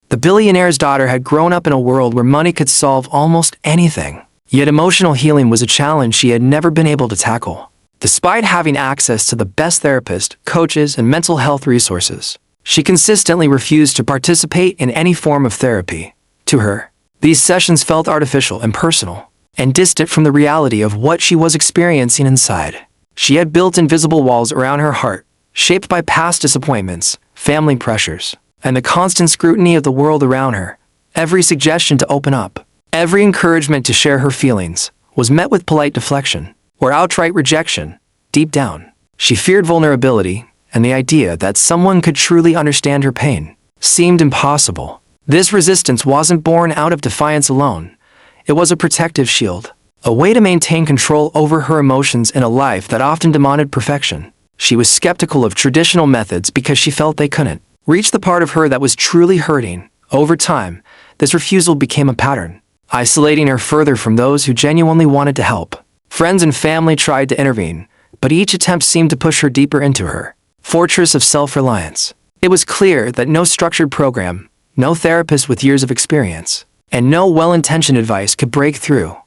The billionaire's daughter had grown up in a world where money could solve almost anything. Yet emotional healing was a challenge she had never been able to tackle. Despite having access to the best therapists, coaches, and mental health resources, she consistently refused to participate in any form of therapy. To her, these sessions felt artificial and personal, and distant from the reality of what she was experiencing inside. She had built invisible walls around her heart, shaped by past disappointments, family pressures, and the constant scrutiny of the world around her. Every suggestion to open up, every encouragement to share her feelings, was met with polite deflection, or outright rejection. Deep down, she feared vulnerability, and the idea that someone could truly understand her pain seemed impossible. This resistance wasn't born out of defiance alone. It was a protective shield, a way to maintain control over her emotions in a life that often demanded perfection. She was skeptical of traditional methods because she felt they couldn't reach the part of her that was truly hurting. Over time, this refusal became a pattern, isolating her further from those who genuinely wanted to help. Friends and family tried to intervene, but each attempt seemed to push her deeper into her fortress of self-reliance. It was clear that no structured program, no therapist with years of experience, and no well-intentioned advice could break through.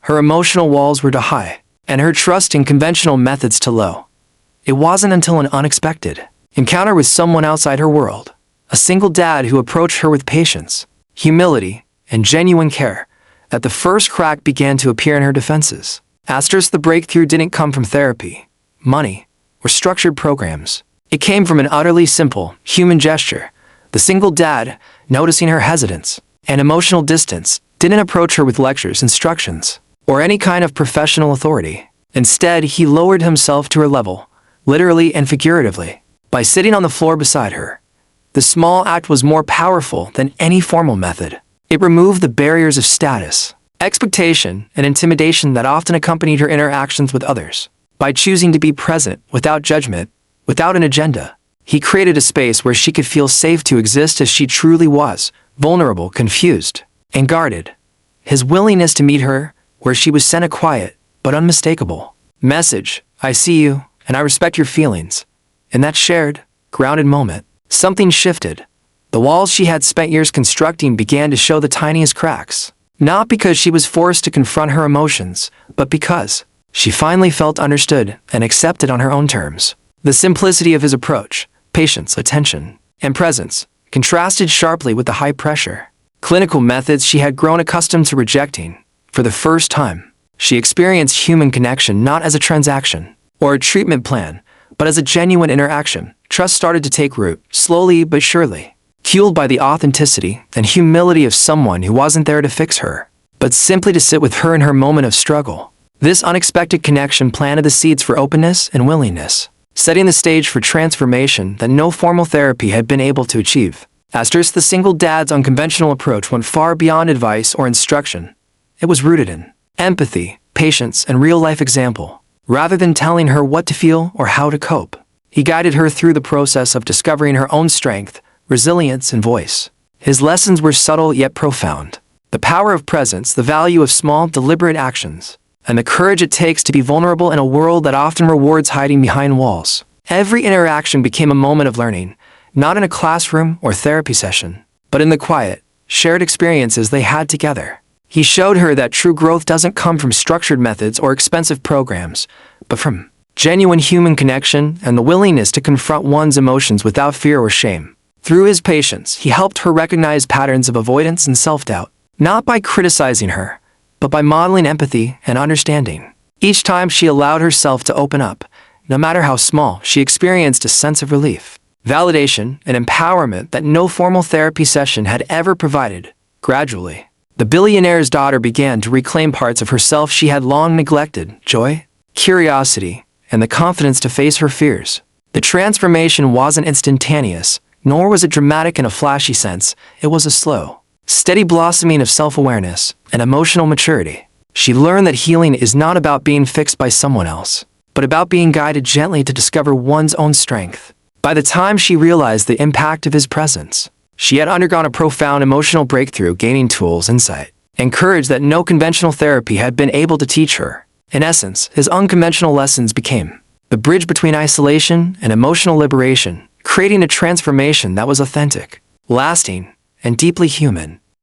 Her emotional walls were too high, and her trust in conventional methods too low. It wasn't until an unexpected encounter with someone outside her world, a single dad who approached her with patience, humility, and genuine care, that the first crack began to appear in her defenses. The breakthrough didn't come from therapy, money, or structured programs. It came from an utterly simple, human gesture. The single dad, noticing her hesitance and emotional distance, didn't approach her with lectures, instructions, or any kind of professional authority. Instead, he lowered himself to her level, literally and figuratively, by sitting on the floor beside her. The small act was more powerful than any formal method. It removed the barriers of status, expectation, and intimidation that often accompanied her interactions with others. By choosing to be present, without judgment, without an agenda, he created a space where she could feel safe to exist as she truly was, vulnerable, confused, and guarded. His willingness to meet her where she was sent a quiet, but unmistakable message: I see you, and I respect your feelings. In that shared, grounded moment, something shifted. The walls she had spent years constructing began to show the tiniest cracks. Not because she was forced to confront her emotions, but because she finally felt understood and accepted on her own terms. The simplicity of his approach, patience, attention, and presence, contrasted sharply with the high-pressure clinical methods she had grown accustomed to rejecting. For the first time, she experienced human connection not as a transaction or a treatment plan, but as a genuine interaction. Trust started to take root, slowly but surely, fueled by the authenticity and humility of someone who wasn't there to fix her, but simply to sit with her in her moment of struggle. This unexpected connection planted the seeds for openness and willingness, setting the stage for transformation that no formal therapy had been able to achieve. The single dad's unconventional approach went far beyond advice or instruction. It was rooted in empathy, patience, and real-life example. Rather than telling her what to feel or how to cope, he guided her through the process of discovering her own strength, resilience, and voice. His lessons were subtle yet profound. The power of presence, the value of small, deliberate actions, and the courage it takes to be vulnerable in a world that often rewards hiding behind walls. Every interaction became a moment of learning, not in a classroom or therapy session, but in the quiet, shared experiences they had together. He showed her that true growth doesn't come from structured methods or expensive programs, but from genuine human connection and the willingness to confront one's emotions without fear or shame. Through his patience, he helped her recognize patterns of avoidance and self-doubt, not by criticizing her, but by modeling empathy and understanding. Each time she allowed herself to open up, no matter how small, she experienced a sense of relief, validation, and empowerment that no formal therapy session had ever provided. Gradually, the billionaire's daughter began to reclaim parts of herself she had long neglected: joy, curiosity, and the confidence to face her fears. The transformation wasn't instantaneous, nor was it dramatic in a flashy sense. It was a slow, steady blossoming of self-awareness and emotional maturity. She learned that healing is not about being fixed by someone else, but about being guided gently to discover one's own strength. By the time she realized the impact of his presence, she had undergone a profound emotional breakthrough, gaining tools, insight, and courage that no conventional therapy had been able to teach her. In essence, his unconventional lessons became the bridge between isolation and emotional liberation, creating a transformation that was authentic, lasting, and deeply human.